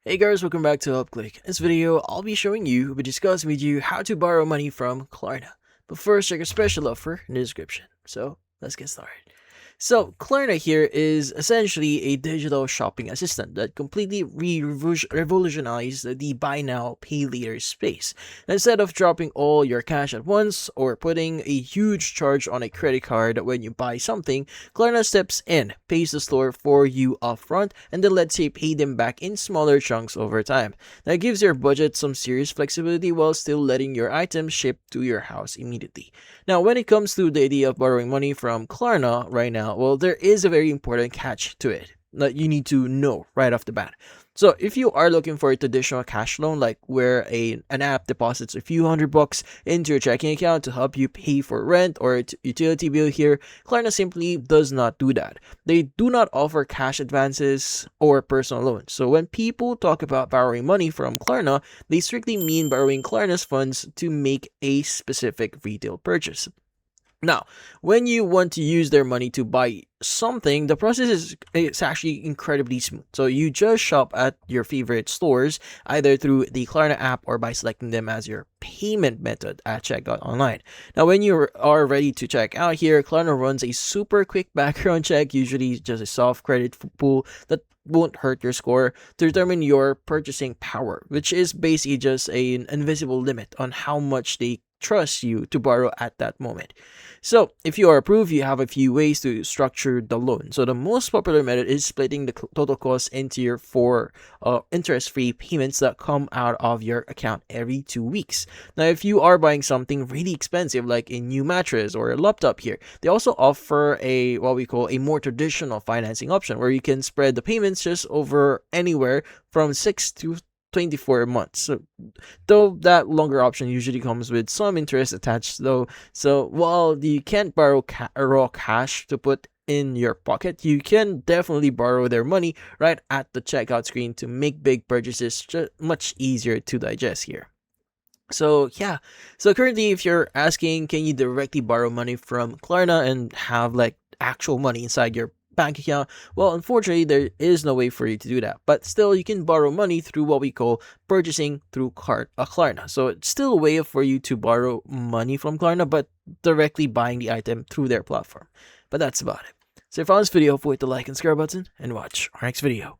Hey guys, welcome back to UpClick. In this video, I'll be showing you, discussing with you how to borrow money from Klarna. But first, check a special offer in the description. So, let's get started. So, Klarna here is essentially a digital shopping assistant that completely revolutionized the buy now, pay later space. Instead of dropping all your cash at once or putting a huge charge on a credit card when you buy something, Klarna steps in, pays the store for you upfront, and then lets you pay them back in smaller chunks over time. That gives your budget some serious flexibility while still letting your items ship to your house immediately. Now, when it comes to the idea of borrowing money from Klarna right now, well, there is a very important catch to it that you need to know right off the bat. So, if you are looking for a traditional cash loan, like where an app deposits a few $100 into your checking account to help you pay for rent or utility bill here, Klarna simply does not do that. They do not offer cash advances or personal loans. So, when people talk about borrowing money from Klarna, they strictly mean borrowing Klarna's funds to make a specific retail purchase. Now, when you want to use their money to buy something, the process is actually incredibly smooth. So you just shop at your favorite stores, either through the Klarna app or by selecting them as your payment method at checkout online. Now, when you are ready to check out here, Klarna runs a super quick background check, usually just a soft credit pool that won't hurt your score, to determine your purchasing power, which is basically just an invisible limit on how much they trust you to borrow at that moment. So, if you are approved, you have a few ways to structure the loan. So, the most popular method is splitting the total cost into your four interest-free payments that come out of your account every 2 weeks. Now, if you are buying something really expensive, like a new mattress or a laptop here, they also offer a what we call a more traditional financing option where you can spread the payments just over anywhere from 6 to 24 months. So, though that longer option usually comes with some interest attached though. So, while you can't borrow raw cash to put in your pocket, you can definitely borrow their money right at the checkout screen to make big purchases much easier to digest here. So yeah, so currently if you're asking, can you directly borrow money from Klarna and have like actual money inside your bank account? Well, unfortunately, there is no way for you to do that. But still, you can borrow money through what we call purchasing through Klarna. So it's still a way for you to borrow money from Klarna, but directly buying the item through their platform. But that's about it. So if you found this video, hit the like and subscribe button and watch our next video.